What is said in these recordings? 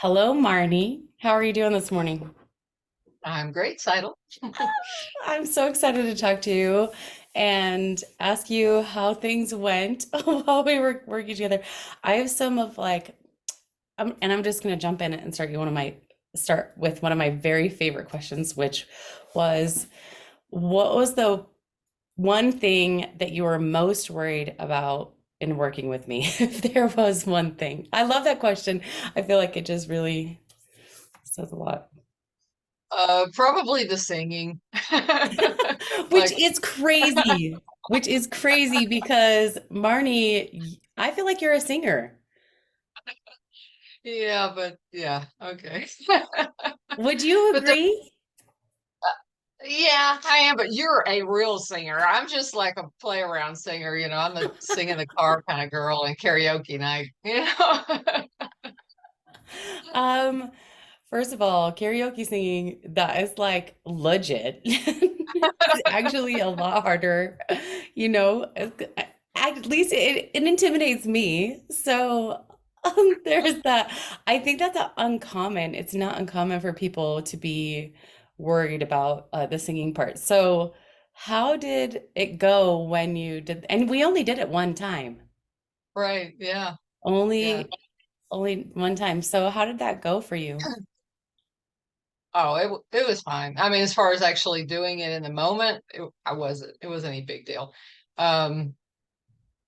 Hello, Marnie. How are you doing this morning? I'm great, Seidel. I'm so excited to talk to you and ask you how things went while we were working together. I have some of like, and I'm just going to jump in and start with one of my very favorite questions, which was, what was the one thing that you were most worried about in working with me? If there was one thing. I love that question. I feel like it just really says a lot. Probably the singing. Which Like, is crazy. Which is crazy because Marnie, I feel like you're a singer. yeah, but yeah, okay. Would you But the agree? yeah, I am, but you're a real singer. I'm just like a play around singer, I'm a sing in the car kind of girl and karaoke night. Um, First of all, karaoke singing, that is like legit. It's actually a lot harder, you know. At least it intimidates me. So there's that. I think that's uncommon. It's not uncommon for people to be worried about the singing part. So how did it go when you did? And we only did it one time, Right, yeah, yeah. only only one time. So how did that go for you? Oh, it was fine. I mean, as far as actually doing it in the moment, it wasn't any big deal. Um,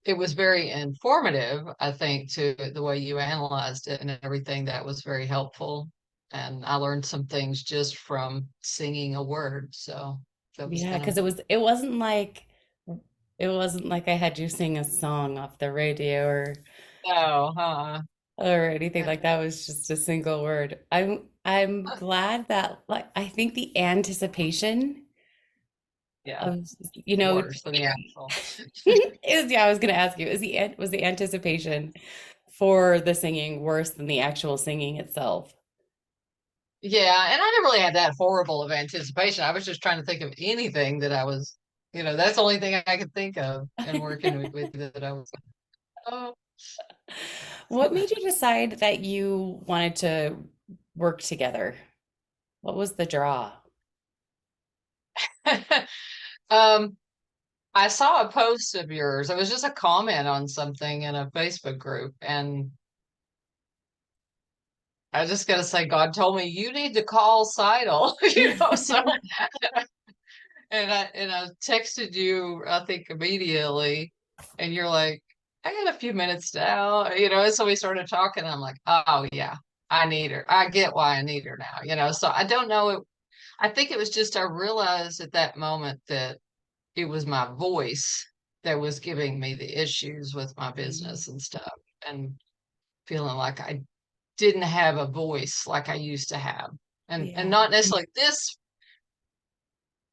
it was very informative, I think, to the way you analyzed it and everything. That was very helpful. And I learned some things just from singing a word. So that was Yeah, kind of, because it wasn't like I had you sing a song off the radio no, huh? or anything like that. It was just a single word. I'm glad that like I think the anticipation Yeah, of you know worse than the actual. is yeah, I was gonna ask you, was the anticipation for the singing worse than the actual singing itself? Yeah, and I didn't really have that horrible of anticipation. I was just trying to think of anything that I was, that's the only thing I could think of and working with you that I was, oh. What made you decide that you wanted to work together? What was the draw? Um, I saw a post of yours. It was just a comment on something in a Facebook group, and I just gotta say, God told me you need to call Seidel, So, and I texted you, I think immediately, and you're like, I got a few minutes now, And so we started talking. I'm like, oh yeah, I need her. I get why I need her now. So I don't know. I think it was just I realized at that moment that it was my voice that was giving me the issues with my business and stuff, and feeling like I didn't have a voice like I used to have. And Yeah. not necessarily this,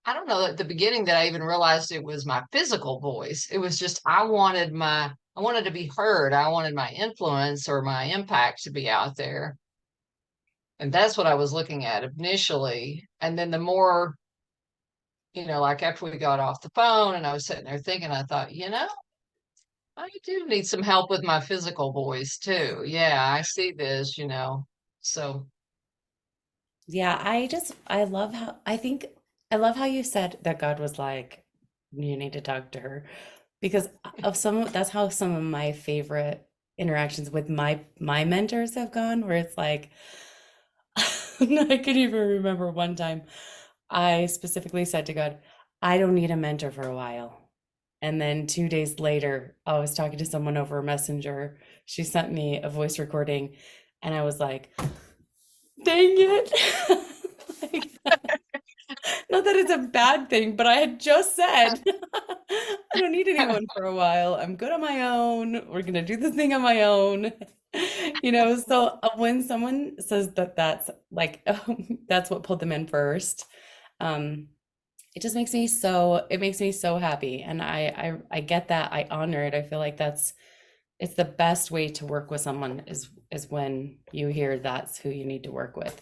I don't know at the beginning that I even realized it was my physical voice. It was just I wanted to be heard. I wanted my influence or my impact to be out there. And that's what I was looking at initially. And then the more, like after we got off the phone and I was sitting there thinking, I thought, I do need some help with my physical voice too. Yeah, I see this. So, Yeah, I love how you said that God was like, you need to talk to her because that's how some of my favorite interactions with my mentors have gone, where it's like I can even remember one time I specifically said to God, I don't need a mentor for a while. And then 2 days later, I was talking to someone over Messenger. She sent me a voice recording, and I was like, dang it. Like, not that it's a bad thing, but I had just said I don't need anyone for a while. I'm good on my own. We're gonna do this thing on my own. So when someone says that that's like that's what pulled them in first, um, it makes me so happy. And I get that. I honor it. I feel like it's the best way to work with someone is when you hear that's who you need to work with,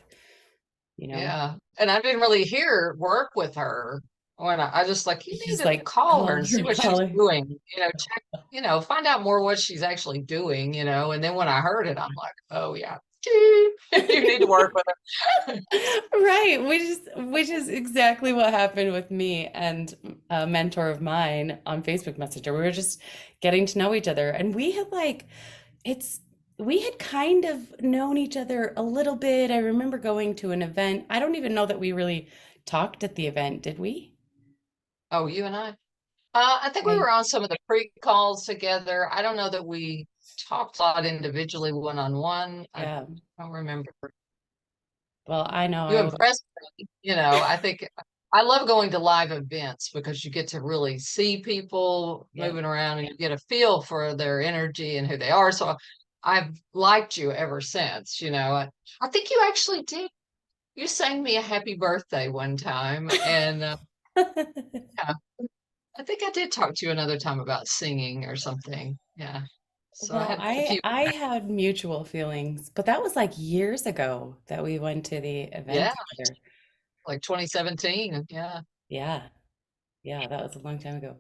you know? yeah. And I didn't really hear work with her when I just like, you need Just to like call her call and her, see what call she's her. doing, check, find out more what she's actually doing. And then when I heard it, I'm like, oh, yeah. You need to work with her. Right, which is exactly what happened with me and a mentor of mine on Facebook Messenger. We were just getting to know each other, and we had like it's we had kind of known each other a little bit. I remember going to an event. I don't even know that we really talked at the event, did we? Oh, you and I. I think we Okay. were on some of the pre-calls together. I don't know that we talked a lot individually one-on-one. I Yeah. don't remember. Well, I know You I was. impressed me. You know, I think I love going to live events because you get to really see people Yeah. moving around and you get a feel for their energy and who they are. So I've liked you ever since, you know. I think you actually did. You sang me a happy birthday one time, and yeah, I think I did talk to you another time about singing or something. Yeah. So I Well, had a few, I had mutual feelings, but that was like years ago that we went to the event yeah, together. like 2017. Yeah. Yeah. Yeah, that was a long time ago.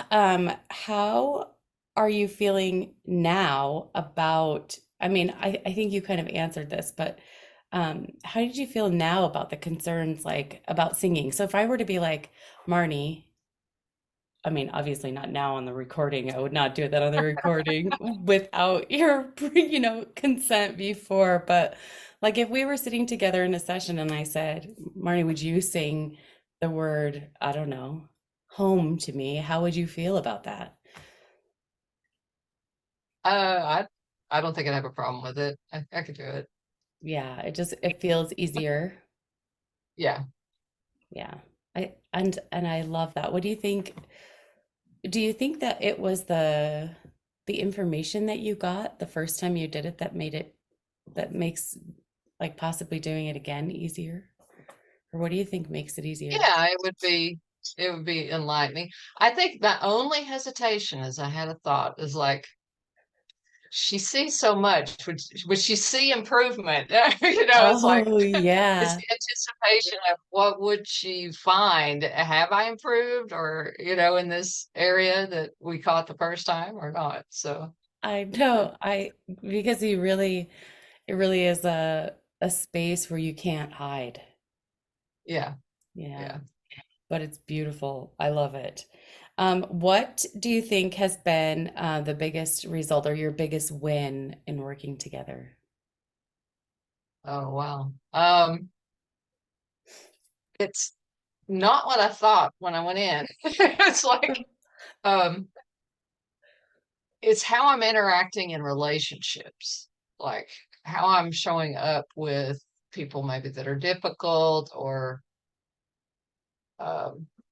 How are you feeling now about, I mean, I think you kind of answered this, but how did you feel now about the concerns like about singing? So if I were to be like, Marnie, I mean, obviously not now on the recording. I would not do that on the recording without your, consent before. But like if we were sitting together in a session and I said, Marnie, would you sing the word, I don't know, home to me? How would you feel about that? I don't think I'd have a problem with it. I could do it. Yeah, it feels easier. Yeah. Yeah. And I love that. What do you think? Do you think that it was the information that you got the first time you did it that makes like possibly doing it again easier? Or what do you think makes it easier? Yeah, it would be enlightening. I think my only hesitation is I had a thought is like she sees so much. Would she see improvement? You know, it's like Oh it's yeah. the anticipation of what would she find? Have I improved or, you know, in this area that we caught the first time or not? So I uh, know. I because it really is a space where you can't hide. yeah, Yeah. yeah. But it's beautiful. I love it. What do you think has been the biggest result or your biggest win in working together? Oh wow. It's not what I thought when I went in. It's like um it's how I'm interacting in relationships, like how I'm showing up with people maybe that are difficult or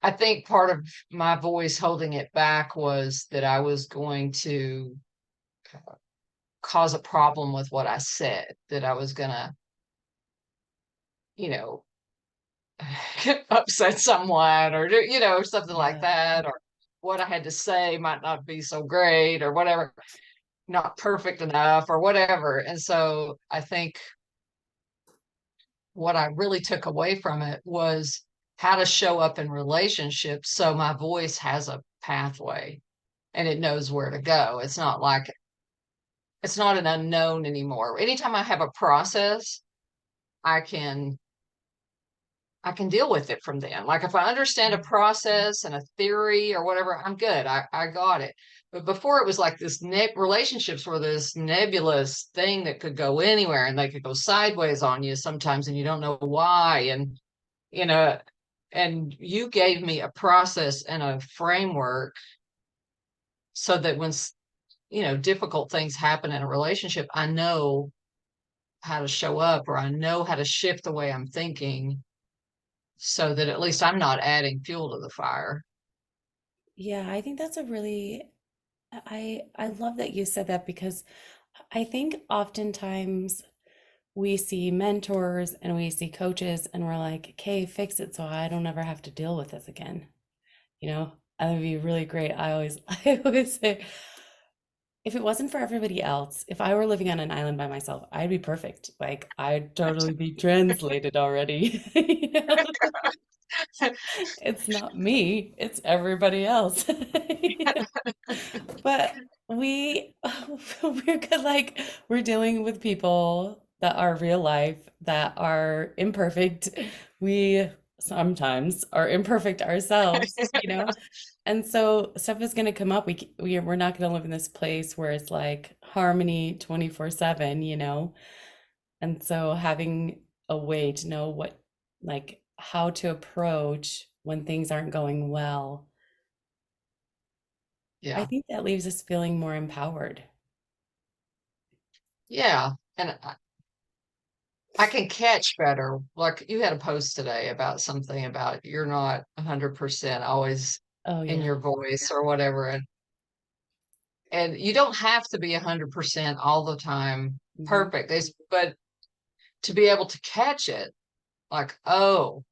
I think part of my voice holding it back was that I was going to cause a problem with what I said, that I was gonna, you know, upset someone or you know, something like Yeah. that, or what I had to say might not be so great or whatever, not perfect enough or whatever. And so I think what I really took away from it was how to show up in relationships so my voice has a pathway and it knows where to go. It's not like it's not an unknown anymore. Anytime I have a process, I can I can deal with it from then. Like if I understand a process and a theory or whatever, I'm good. I got it. But before it was like this relationships were this nebulous thing that could go anywhere and they could go sideways on you sometimes and you don't know why. And you know, and you gave me a process and a framework so that when you know difficult things happen in a relationship, I know how to show up or I know how to shift the way I'm thinking so that at least I'm not adding fuel to the fire. Yeah, I think that's a really I love that you said that because I think oftentimes we see mentors and we see coaches and we're like, okay, fix it so I don't ever have to deal with this again. You know, that would be really great. I always say, if it wasn't for everybody else, if I were living on an island by myself, I'd be perfect. Like I'd totally be translated already. You know? It's not me, it's everybody else. You know? But we we're good, like we're dealing with people that are real life, that are imperfect. We sometimes are imperfect ourselves, you know? And so stuff is going to come up. We're not going to live in this place where it's like harmony 24/7, you know? And so having a way to know what, like, how to approach when things aren't going well, I Yeah. think that leaves us feeling more empowered. Yeah. And I can catch better. Like you had a post today about something about you're not 100% always Oh, in yeah. your voice or whatever. And you don't have to be 100% all the time Mhm. perfect. But to be able to catch it, like, oh,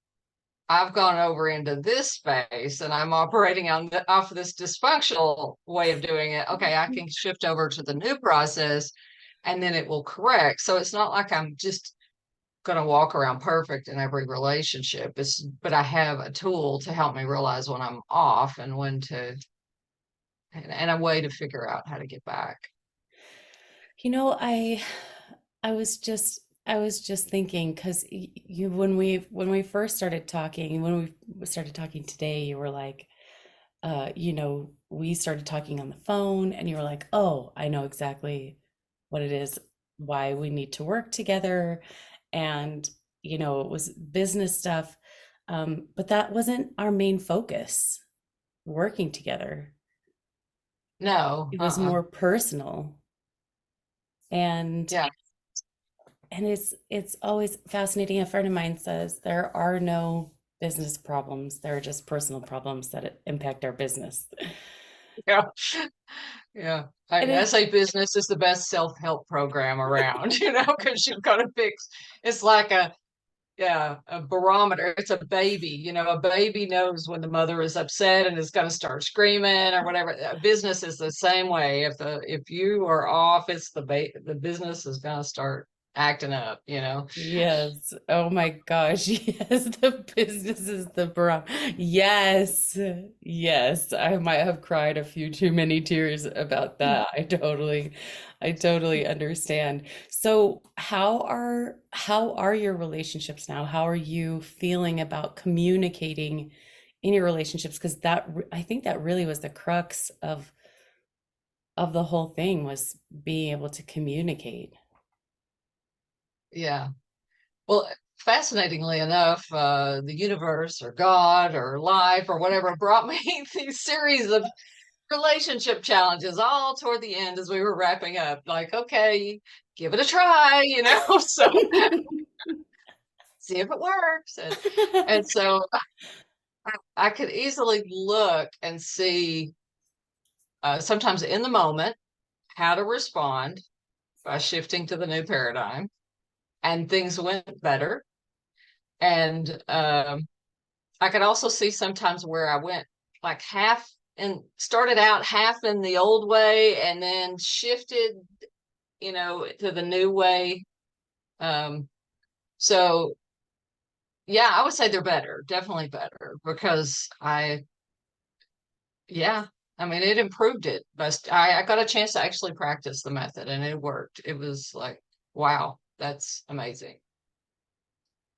I've gone over into this space and I'm operating off of this dysfunctional way of doing it. Okay, I can shift over to the new process and then it will correct. So it's not like I'm just going to walk around perfect in every relationship. But I have a tool to help me realize when I'm off and when to, and a way to figure out how to get back. You know, I was just thinking because you when we first started talking, when we started talking today, you were like, you know, we started talking on the phone, and you were like, "Oh, I know exactly what it is, why we need to work together," and you know, it was business stuff, but that wasn't our main focus. Working together, No, it was more personal, and yeah, it's always fascinating. A friend of mine says there are no business problems. There are just personal problems that impact our business. yeah, yeah. And I it, say business is the best self-help program around, because you've got to fix. It's like yeah, a barometer. It's a baby. A baby knows when the mother is upset and is going to start screaming or whatever. Business is the same way. If you are off, it's the business is going to start acting up. yes. Oh my gosh. Yes. The business is the bra. Yes. Yes. I might have cried a few too many tears about that. I totally understand. So how are your relationships now? How are you feeling about communicating in your relationships? Because I think that really was the crux of the whole thing was being able to communicate. Yeah. Well, fascinatingly enough, the universe or God or life or whatever brought me these series of relationship challenges all toward the end as we were wrapping up. Like, okay, give it a try. So see if it works. And so I could easily look and see sometimes in the moment how to respond by shifting to the new paradigm, and things went better. And I could also see sometimes where I went like half and started out half in the old way and then shifted, to the new way. Um, so yeah, I would say they're better, definitely better because yeah, I mean, it improved it, but I got a chance to actually practice the method and it worked. It was like, wow, that's amazing.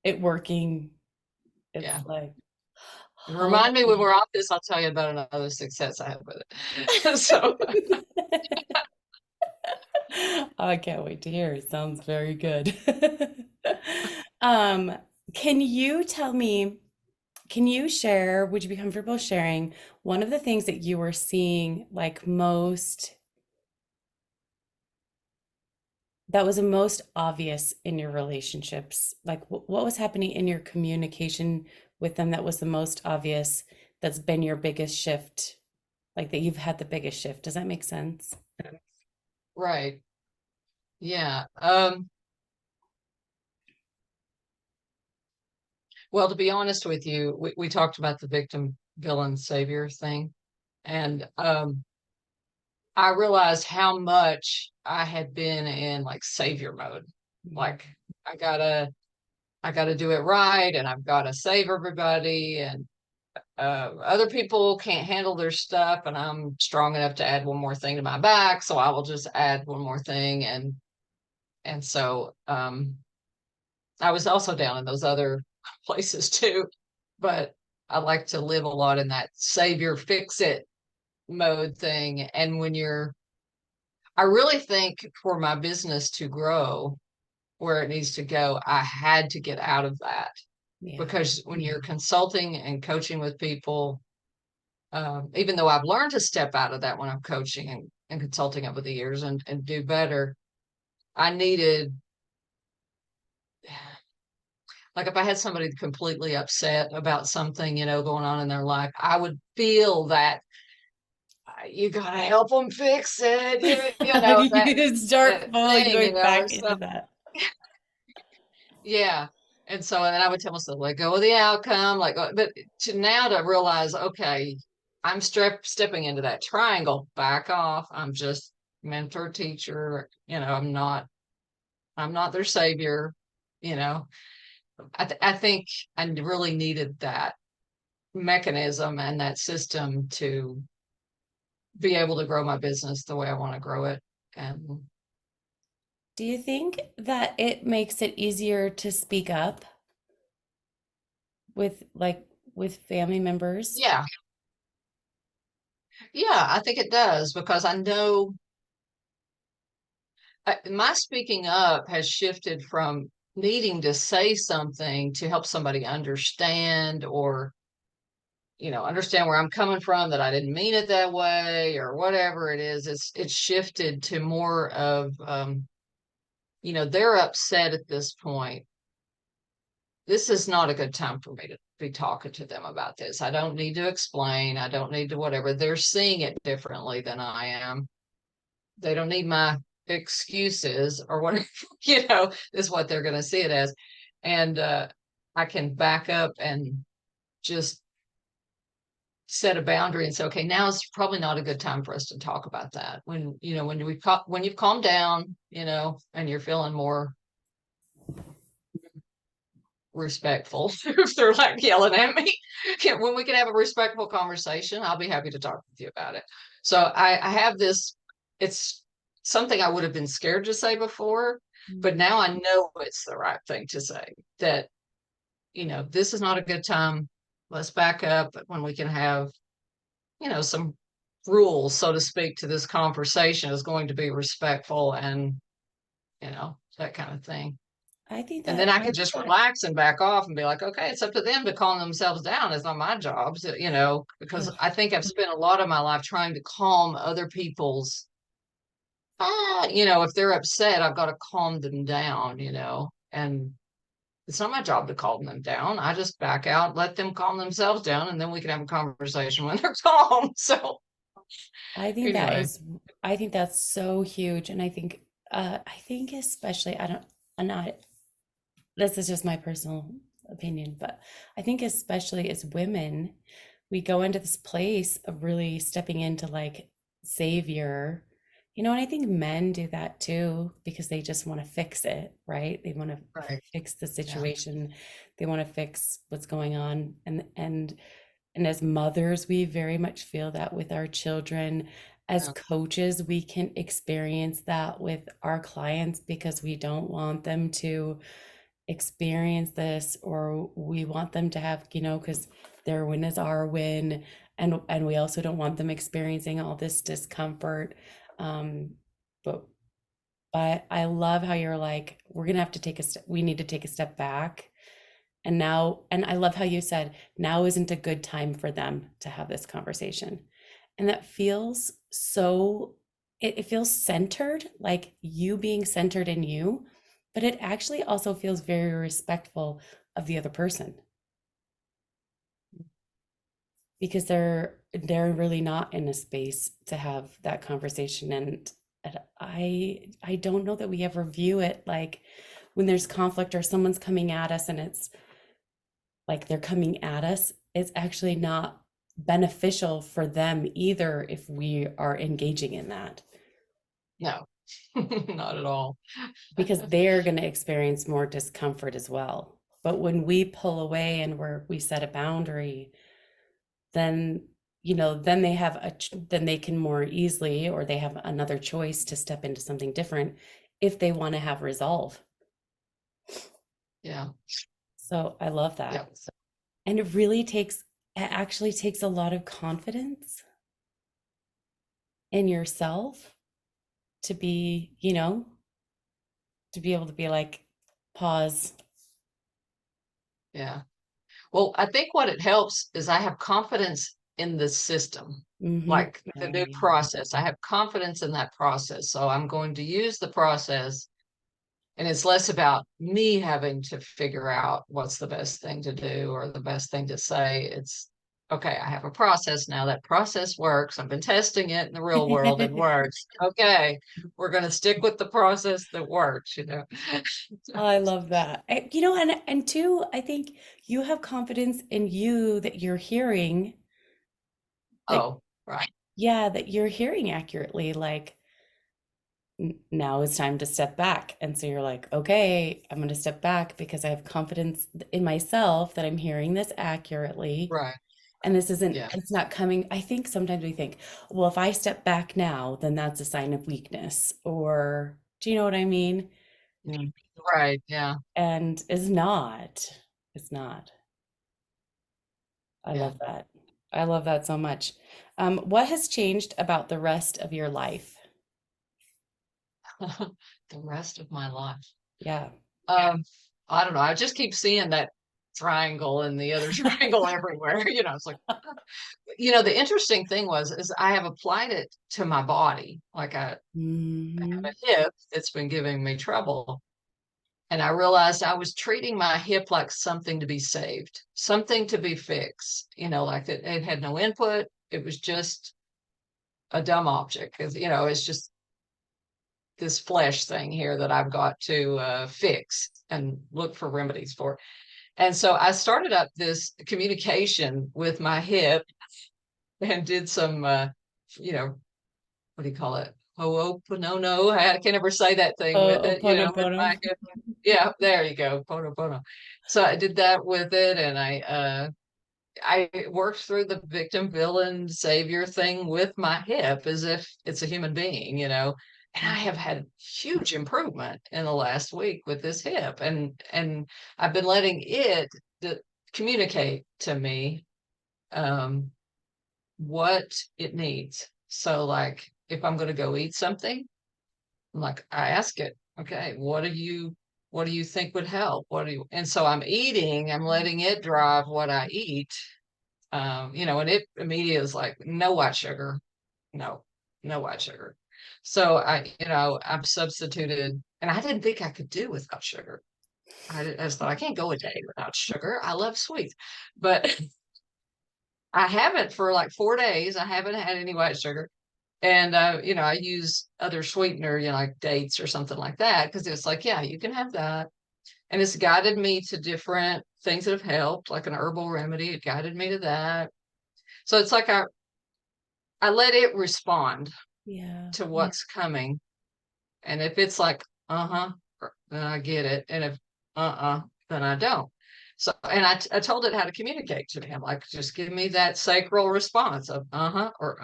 It working. It's Yeah. like, oh. Remind me when we're off this, I'll tell you about another success I had with it. So, I can't wait to hear. It sounds very good. Um, can you tell me, can you share, would you be comfortable sharing one of the things that you were seeing like most, that was the most obvious in your relationships? Like what was happening in your communication with them that was the most obvious, that's been your biggest shift, like that you've had the biggest shift? Does that make sense? right. Yeah. Well, to be honest with you, we talked about the victim, villain, savior thing. And I realized how much I had been in like savior mode. Mhm. Like I gotta do it right and I've gotta save everybody and other people can't handle their stuff and I'm strong enough to add one more thing to my back, so I will just add one more thing. And And so I was also down in those other places too, but I like to live a lot in that savior fix it mode thing. And I really think for my business to grow where it needs to go, I had to get out of that Yeah. because when you're consulting and coaching with people, even though I've learned to step out of that when I'm coaching and consulting over the years and do better, I needed, like if I had somebody completely upset about something, going on in their life, I would feel that you gotta help them fix it, that You start that falling, thing, going back so into that. yeah. And then I would tell myself, let go of the outcome, but to realize, okay, I'm stepping into that triangle, back off. I'm just mentor, teacher, I'm not their savior, you know. I think I really needed that mechanism and that system to be able to grow my business the way I want to grow it. And Do you think that it makes it easier to speak up with with family members? yeah, yeah, I think it does because I know my speaking up has shifted from needing to say something to help somebody understand or understand where I'm coming from, that I didn't mean it that way or whatever it is. It's shifted to more of they're upset at this point. This is not a good time for me to be talking to them about this. I don't need to explain. I don't need to whatever. They're seeing it differently than I am. They don't need my excuses or whatever, is what they're going to see it as. And I can back up and just set a boundary and say, okay, now is probably not a good time for us to talk about that. When you've calmed down, and you're feeling more respectful, if they're like yelling at me, when we can have a respectful conversation, I'll be happy to talk with you about it. So I have this, it's something I would have been scared to say before, but now I know it's the right thing to say, that, this is not a good time. Let's back up when we can have, some rules, so to speak, to this conversation is going to be respectful and, that kind of thing. I think And then that I could just relax and back off and be like, okay, it's up to them to calm themselves down. It's not my job, because yeah, I think I've spent a lot of my life trying to calm other people's, if they're upset, I've got to calm them down, and it's not my job to calm them down. I just back out, let them calm themselves down, and then we can have a conversation when they're calm. So I think that anyway, is, I think that's so huge. And I think especially, I'm not, this is just my personal opinion, but I think especially as women, we go into this place of really stepping into like savior, and I think men do that too because they just want to fix it, right? They want to right. fix the Yeah. situation. They want to fix what's going on. And as mothers, we very much feel that with our children. As Yeah. coaches, we can experience that with our clients because we don't want them to experience this, or we want them to have, because their win is our win. And we also don't want them experiencing all this discomfort. Um, but but I love how you're like, we're gonna have to take a step, we need to take a step back. And I love how you said, now isn't a good time for them to have this conversation. And that feels so, it feels centered, like you being centered in you, but it actually also feels very respectful of the other person because they're really not in a space to have that conversation. And I don't know that we ever view it like when there's conflict or someone's coming at us and it's like they're coming at us, it's actually not beneficial for them either if we are engaging in that No, not at all. because they're going to experience more discomfort as well. But when we pull away and we set a boundary, then then they have then they can more easily, or they have another choice to step into something different if they want to have resolve. Yeah. So I love Yeah. that. And it actually takes a lot of confidence in yourself to be, to be able to be like, pause. Yeah. Well, I think what it helps is I have confidence in the system, Mm-hmm. like the Oh, new yeah. process. I have confidence in that process. So I'm going to use the process. And it's less about me having to figure out what's the best thing to do or the best thing to say. It's okay, I have a process now. That process works. I've been testing it in the real world. It works. Okay, we're going to stick with the process that works, you know? I love that. And two, I think you have confidence in you that you're hearing that, Oh, right. yeah, that you're hearing accurately. Like, now it's time to step back. And so you're like, okay, I'm going to step back because I have confidence in myself that I'm hearing this accurately. Right. And Yeah. it's not coming. I think sometimes we think, well, if I step back now, then that's a sign of weakness. Or do you know what I mean? Mm. Right. Yeah. And it's not. It's not. I Yeah. love that. I love that so much. What has changed about the rest of your life? The rest of my life. Yeah. Um, I don't know. I just keep seeing that triangle and the other triangle everywhere. It's like, the interesting thing is I have applied it to my body. Like I have Hmm. a hip that's been giving me trouble. And I realized I was treating my hip like something to be saved, something to be fixed, like it had no input. It was just a dumb object because, it's just this flesh thing here that I've got to fix and look for remedies for. And so I started up this communication with my hip and did some, you know, what do you call it? Ho'oponono. I can never say that thing with it, with Oponopono. my hip. Yeah, there you go. Pono. So I did that with it, and I worked through the victim, villain, savior thing with my hip as if it's a human being, And I have had huge improvement in the last week with this hip, and I've been letting it communicate to me um, what it needs. So, like, if I'm going to go eat something, like I ask it, okay, what do you think would help? And so I'm eating, I'm letting it drive what I eat, and it immediately is like, no white sugar, no, no white sugar. So I've substituted, and I didn't think I could do without sugar. I just thought I can't go a day without sugar. I love sweets, but I haven't for like 4 days. I haven't had any white sugar. And I use other sweetener, like dates or something like that, because it's like, yeah, you can have that. And it's guided me to different things that have helped, like an herbal remedy. It guided me to that. So it's like I let it respond Yeah. to what's coming. And if it's like, uh-huh, then I get it. And if then I don't. So, and I told it how to communicate to me. I'm like, just give me that sacral response of or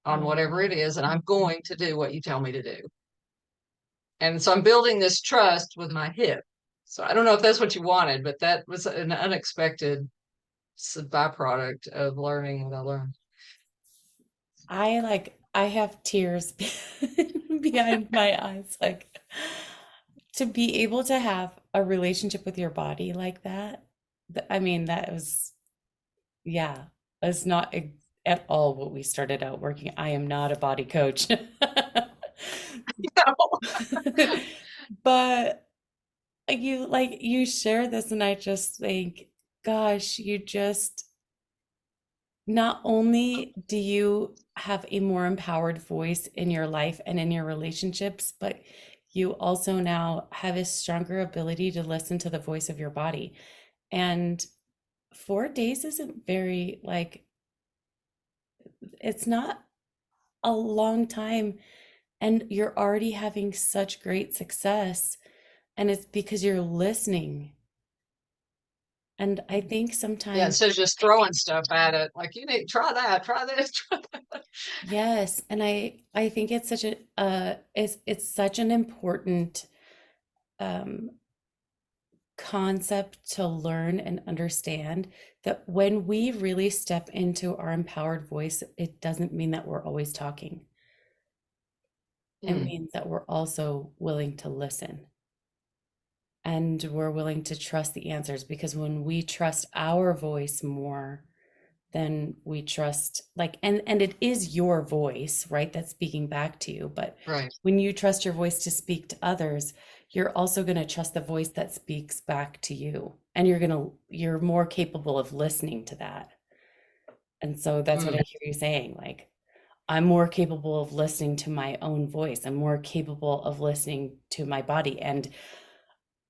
on whatever it is. And I'm going to do what you tell me to do. And so I'm building this trust with my hip. So I don't know if that's what you wanted, but that was an unexpected byproduct of learning what I learned. I have tears behind my eyes. Like, to be able to have a relationship with your body like that, I mean, that was, yeah, that's not at all what we started out working. I am not a body coach. But you share this and I just think, gosh, not only do you have a more empowered voice in your life and in your relationships, but you also now have a stronger ability to listen to the voice of your body. And 4 days isn't very, like, it's not a long time. And you're already having such great success. And it's because you're listening. And I think Yeah, sometimes, instead of just throwing stuff at it, like you need try that, try this, try that. yes, and I think it's such a it's such an important um concept to learn and understand that when we really step into our empowered voice, it doesn't mean that we're always talking. It Hmm, means that we're also willing to listen and we're willing to trust the answers, because when we trust our voice more, then we trust, like, and it is your voice, right, that's speaking back to you. But right. when you trust your voice to speak to others, you're also going to trust the voice that speaks back to you, and you're more capable of listening to that. And so that's what I Mm, hear you saying, like, I'm more capable of listening to my own voice. I'm more capable of listening to my body. And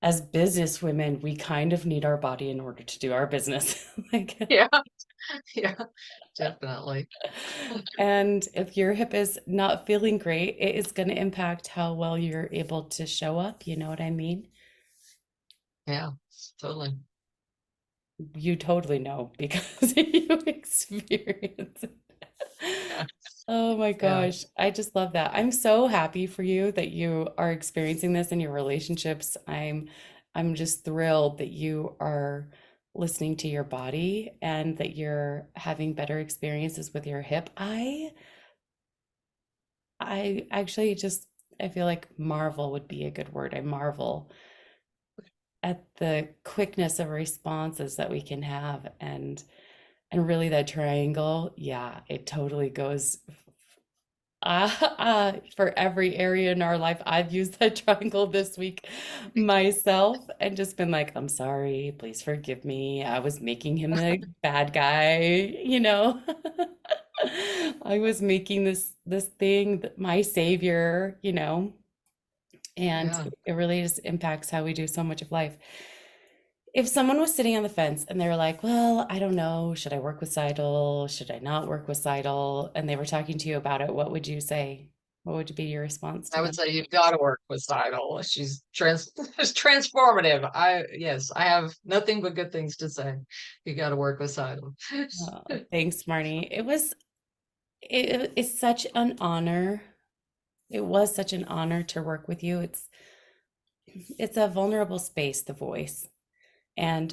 as business women, we kind of need our body in order to do our business. Like, yeah, yeah, definitely. and if your hip is not feeling great, it is going to impact how well you're able to show up. You know what I mean? Yeah, totally. You totally know because you experience it. Yeah, Oh my yeah, gosh. I just love that. I'm so happy for you that you are experiencing this in your relationships. I'm just thrilled that you are listening to your body and that you're having better experiences with your hip. I actually just I feel like marvel would be a good word. I marvel at the quickness of responses that we can have, and really that triangle, yeah, it totally goes for every area in our life. I've used that triangle this week myself and just been like, I'm sorry, please forgive me. I was making him the bad guy, you know. I was making this thing my savior, you know, and yeah. it really just impacts how we do so much of life. If someone was sitting on the fence and they're like, well, I don't know, should I work with Seidel? Should I not work with Seidel? And they were talking to you about it, what would you say? What would be your response to I would them? say you've got to work with Seidel. She's she's transformative. Yes, I have nothing but good things to say. You got to work with Seidel. Thanks, Marnie. It's such an honor. It was such an honor to work with you. It's a vulnerable space, the voice. And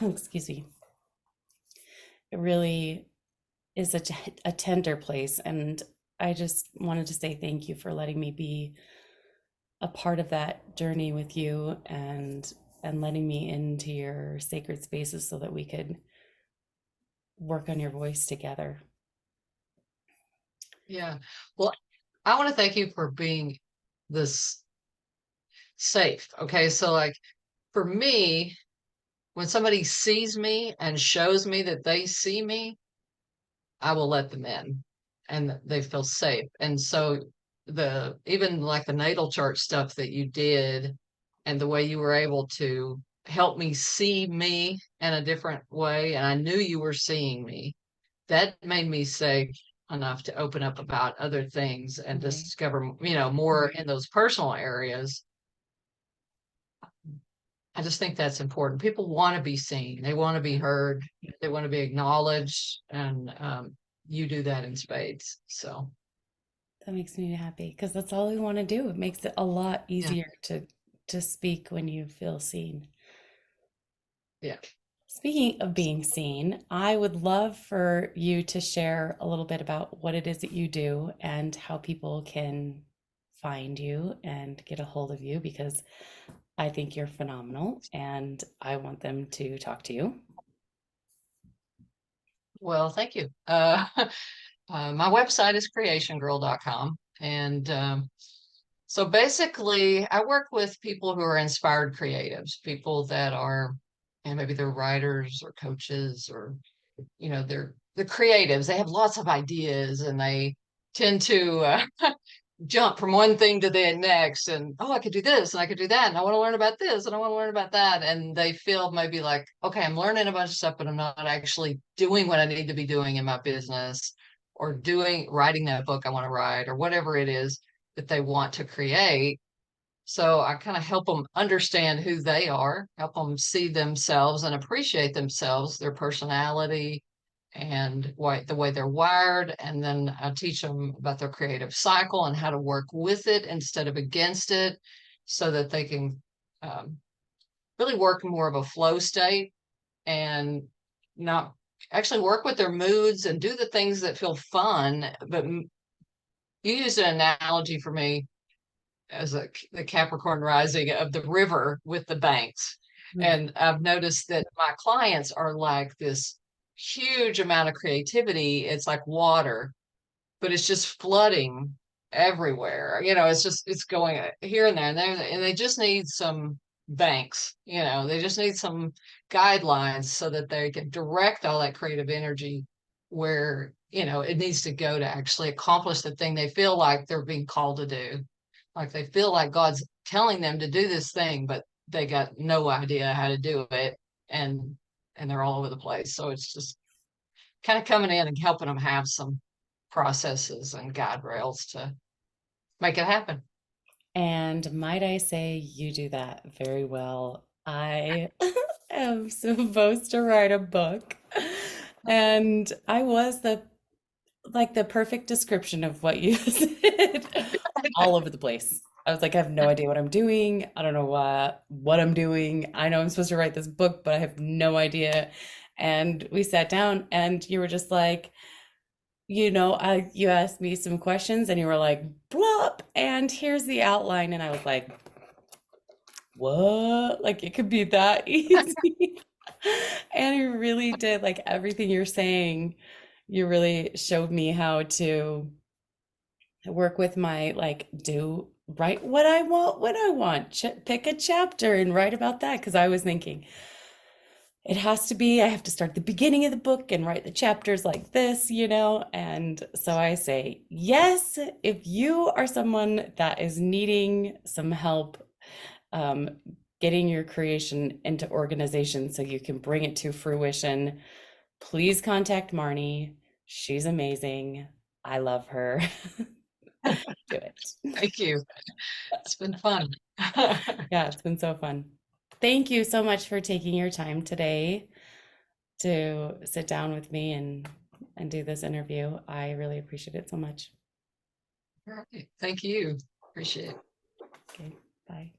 excuse me, it really is such a tender place. And I just wanted to say thank you for letting me be a part of that journey with you, and letting me into your sacred spaces so that we could work on your voice together. Yeah. Well, I want to thank you for being this safe. Okay. So, like, for me, when somebody sees me and shows me that they see me, I will let them in and they feel safe. And so, even like the natal chart stuff that you did and the way you were able to help me see me in a different way, and I knew you were seeing me, that made me safe enough to open up about other things and Right. discover, more in those personal areas. I just think that's important. People want to be seen, they want to be heard, they want to be acknowledged, and you do that in spades. So, That makes me happy because that's all we want to do. It makes it a lot yeah, easier to speak when you feel seen. yeah. Speaking of being seen, I would love for you to share a little bit about what it is that you do and how people can find you and get a hold of you, because I think you're phenomenal and I want them to talk to you. Well, thank you. My website is creationgirl.com. And so basically, I work with people who are inspired creatives, people that are, and maybe they're writers or coaches or, they're the creatives. They have lots of ideas and they tend to jump from one thing to the next, and oh, I could do this and I could do that and I want to learn about this and I want to learn about that, and they feel maybe like, okay, I'm learning a bunch of stuff but I'm not actually doing what I need to be doing in my business, or doing writing that book I want to write, or whatever it is that they want to create. So I kind of help them understand who they are, help them see themselves and appreciate themselves, their personality, and the way they're wired. And then I teach them about their creative cycle and how to work with it instead of against it, so that they can um, really work more of a flow state and not actually work with their moods and do the things that feel fun. But you used an analogy for me as the Capricorn rising of the river with the banks. Mm. And I've noticed that my clients are like this huge amount of creativity. It's like water, but it's just flooding everywhere. It's going here and there and there, and they just need some banks. They just need some guidelines so that they can direct all that creative energy where it needs to go to actually accomplish the thing they feel like they're being called to do. Like they feel like God's telling them to do this thing, but they got no idea how to do it, and they're all over the place. So it's just kind of coming in and helping them have some processes and guide rails to make it happen. And might I say, you do that very well. I am supposed to write a book, and I was the perfect description of what you said, all over the place. I was like, I have no idea what I'm doing. I don't know what I'm doing. I know I'm supposed to write this book, but I have no idea. And we sat down and you were just like, you asked me some questions and you were like, blup, and here's the outline. And I was like, what? Like it could be that easy. And you really did like everything you're saying. You really showed me how to work with my like do write what I want when I want. Pick a chapter and write about that because I was thinking it has to be I have to start the beginning of the book and write the chapters like this. And so I say, yes, if you are someone that is needing some help um, getting your creation into organization so you can bring it to fruition, please contact Marnie. She's amazing. I love her. Do it. Thank you. It's been fun. Yeah, it's been so fun. Thank you so much for taking your time today to sit down with me and do this interview. I really appreciate it so much. All right. Thank you. Appreciate it. Okay, bye.